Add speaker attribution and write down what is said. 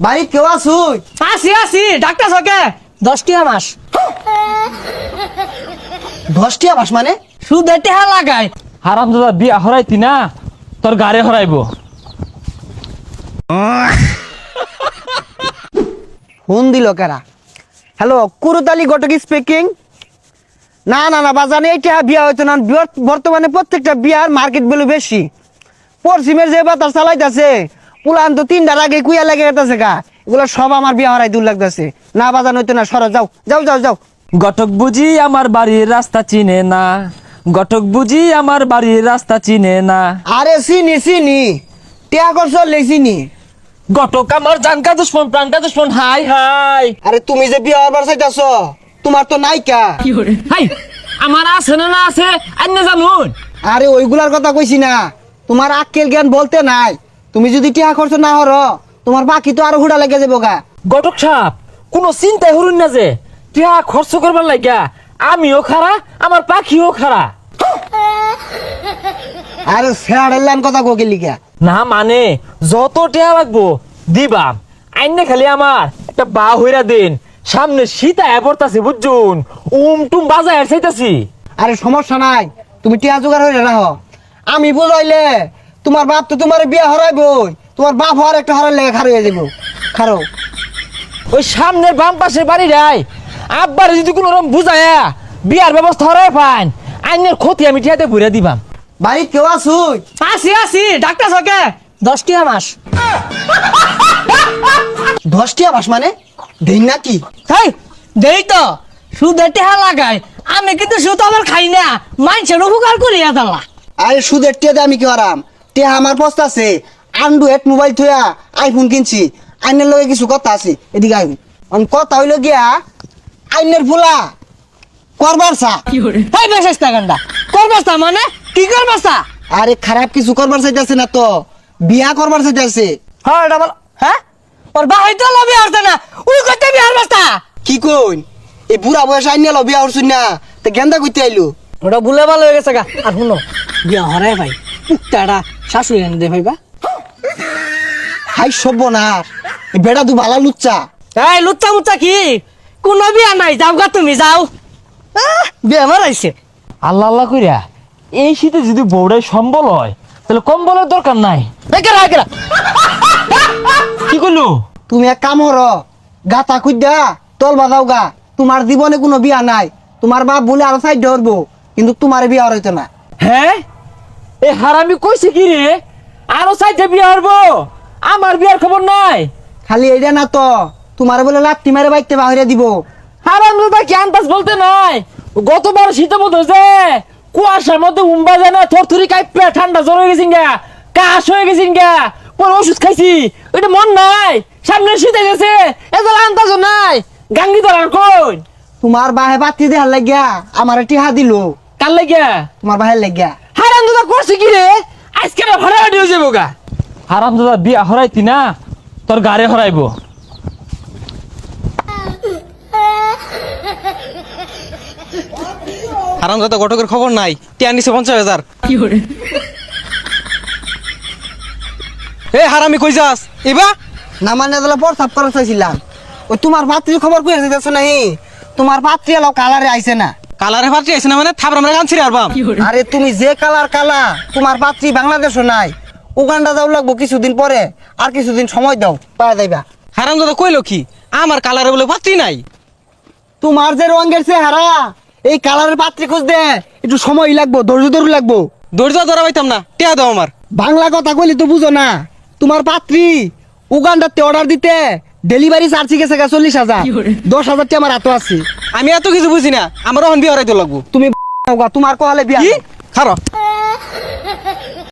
Speaker 1: বাড়ি কেউ আসুই?
Speaker 2: আসি ডাক্তার সকে 10টা মাস
Speaker 1: 10টা মাস মানে?
Speaker 2: সুদে টেহা লাগাই।
Speaker 3: হারামজাদা বিয়া হরাইতি না তোর গাড়ি হরাইব।
Speaker 1: ফোন দিল কারা? হ্যালো, কুরুতালি ঘটক স্পিকিং। না না না বাজানে এটা বিয়া হইতো না। বর্তমানে প্রত্যেকটা বিয়ার মার্কেট ভ্যালু বেশি। পশ্চিমের যে বাতাস চালাইতেছে পুলান তো 3টার আগে কুইয়া লেগে গেছে গা। এগুলো সব আমার বিয়া হরাই দূর লাগতেছে। না বাজান হইতো না, সরো যাও যাও যাও যাও।
Speaker 3: ঘটক বুঝি আমার বাড়ির রাস্তা চিনে না, ঘটক বুঝি আমার বাড়ির রাস্তা চিনে না।
Speaker 1: আরে চিনি চিনি, টিয়া করছ চিনি।
Speaker 3: ঘটক আমার জানকা দুশ্মন প্রাণকা দুশ্মন। হাই হাই
Speaker 1: আরে তুমি যে বিয়া হবার চাইতেছ তোমার তো নাইকা।
Speaker 3: হাই আমার আছে না আছে আন্য জানুন।
Speaker 1: আরে ওইগুলার কথা কইছি না, তোমার আক্কেল জ্ঞান বলতে নাই। তুমি যদি টিয়া খরচ না হর তোমার বাকি তো আরো হুড়া লেগে যাবো গা।
Speaker 3: ঘটক সাপ কোনো চিন্তাই হরুন না যে টিয়া খরচ করবার লাগিয়া আমিও খারা আমার পাখিও খারা।
Speaker 1: আরে ফেরাডের কথা কোকে লিখা।
Speaker 3: না মানে যত টিয়া লাগবো দিবাম। আইনে খালি আমার একটা বা হইরা দিন, সামনে সীতা পড়তাছি বুঝুন, টুম বাজায় চাইতাছি।
Speaker 1: আরে সমস্যা নাই, তুমি টিয়া জোগাড় হইলে রাহ। আমি বুঝাইলে তোমার বাপ তো তোমার বিয়া হরাইবই, তোমার বাপ হওয়ার একটা হরার লেগে খারো হয়ে যাবো। খারো
Speaker 3: ওই সামনের বাম পাশের বাড়ি রাই আব্বার যদি কোন রকম বুঝায়া বিয়ার ব্যবস্থা হরাই পান আইনের ক্ষতি আমি টিয়াতে ঘুরে দিবাম।
Speaker 1: বাড়ি কেউ আসুই?
Speaker 2: আসি ডাক্তার সকে 10টা মাস
Speaker 1: 10টা মাস মানে দিন নাকি?
Speaker 2: তাই দেই তো সুদে টেহা লাগাই। আমি কিন্তু সুদ আবার খাই না, মানুষের উপকার করিয়া দালা।
Speaker 1: আরে সুদের টিয়া আমি কি হারাম? টিয়া আমার পস্তা আছে। অ্যান্ড্রয়েড মোবাইল থইয়া আইফোন কিনছি। আইনের লগে কিছু কথা আছে, এদিকে আইবি। কথা হইল গিয়া আইনের ফুলা করবার চা।
Speaker 2: তাই বেশ টাকাটা করবাস্তা মানে কি করবাস্তা?
Speaker 1: আরে খারাপ কিছু করবার চাইতেছে না তো, বিয়া করবার চাইতেছে।
Speaker 2: হ্যাঁ এটা বল। হ্যাঁ ওর বাহাই তো লবি আসতে না, উই করতে বিহার বাস্তা।
Speaker 1: কি কইন এই বুড়া বয়স আইনিয়া লো বিয়া হরছুন না, তে গেন্দা কইতে আইলো।
Speaker 2: ওটা ভুলে ভালো হয়ে গেছে গা। আর শুনো বিয়া হরাই ভাই পুকটাটা শাশুড়ি এনে দে ভাইবা।
Speaker 1: হাই সর্বনাশ, এই বেড়া দু ভালা লুচ্চা।
Speaker 2: এই লুচ্চা মুচ্চা কি, কোনো বিয়া নাই, যাও গা তুমি যাও। বিয়া মারাইছে।
Speaker 3: আল্লাহ আল্লাহ কইরা এই শীতে যদি বউড়াই সম্বল হয় তাহলে কম্বলের দরকার নাই। কি করলো?
Speaker 1: তুমি এক কাম হর, গাতা খুঁজা তল বাজাও গা। তোমার জীবনে কোনো বিয়া নাই। তোমার বাপ বলে আরো সাইড ধরবো, কিন্তু তোমার বিয়া হইতো না।
Speaker 3: হ্যাঁ এ হারামি কইছে কি রে আরো সাইডে বিয়া হরবো? আমার বিয়ার খবর নাই।
Speaker 1: খালি এইটা না তো, তোমার বলে লাত্তি মারে বাইতে বাহিরে দিব।
Speaker 3: হারাম দাদা কি আন্দাজ বলতে নাই? গতবার শীতের মধ্যে যে কুয়াশার মধ্যে উম্বা যায় না, থরথরি কাইপে ঠান্ডা জ্বর হয়ে গেছিন গা, কাশ হয়ে গেছিন গা, পরে ওষুধ খাইছি। ওইটা মন নাই, সামনে শীতে গেছে, এত আন্দাজও নাই। গাঙ্গি ধরার কই
Speaker 1: তোমার বাহে বাতি দেহার লাগিয়া আমার টিহা দিল।
Speaker 3: কার লাগিয়া?
Speaker 1: তোমার বাহের লাগিয়া।
Speaker 3: হারাম দাদা করছে কি রে? আজকে না ভাড়া হয়ে যাবো গা। হারাম দাদা বিয়া হরাইতি না তোর গাড়ি হরাইব।
Speaker 4: হারামজাদা ঘটকের খবর নাই, টিয়া নিছে 50,000। এ হারামি কই যাস এবা?
Speaker 1: না মানে দিলে প্রস্তাব করা চাইছিলাম। ওই তোমার পাত্রী খবর কই যাইতেছ নাই? তোমার পাত্রী এলো কালারে আইছে না।
Speaker 4: কালারে ফাটি আইছে না মানে থাবর আমরা গান ছিড়ে আরবাম।
Speaker 1: আরে তুমি যে কালার কালা, তোমার পাত্রী বাংলাদেশও নাই। উগান্ডা যাও লাগবো কিছুদিন পরে, আর কিছুদিন সময় দাও পাওয়া যাইবা।
Speaker 4: হারামজাদা কইলো কি আমার কালারে বলে পাত্রী নাই?
Speaker 1: তোমার যে রঙের চেহারা, এই কালারের পাত্রী খুঁজতে একটু সময় লাগবো, ধৈর্য ধরে লাগবো।
Speaker 4: ধৈর্য ধরা পাইতাম না, টিয়া দাও আমার।
Speaker 1: বাংলা কথা কইলে তো বুঝো না। তোমার পাত্রী উগান্ডাতে অর্ডার দিতে ডেলিভারি চার্জ গেছে 40,000। 10,000 আমার হাতে আছে।
Speaker 4: আমি এত কিছু বুঝি না, আমার অহন বিয়া হরাইতে লাগবো।
Speaker 1: তুমি তোমার কহালে বিয়া
Speaker 4: কি খারাপ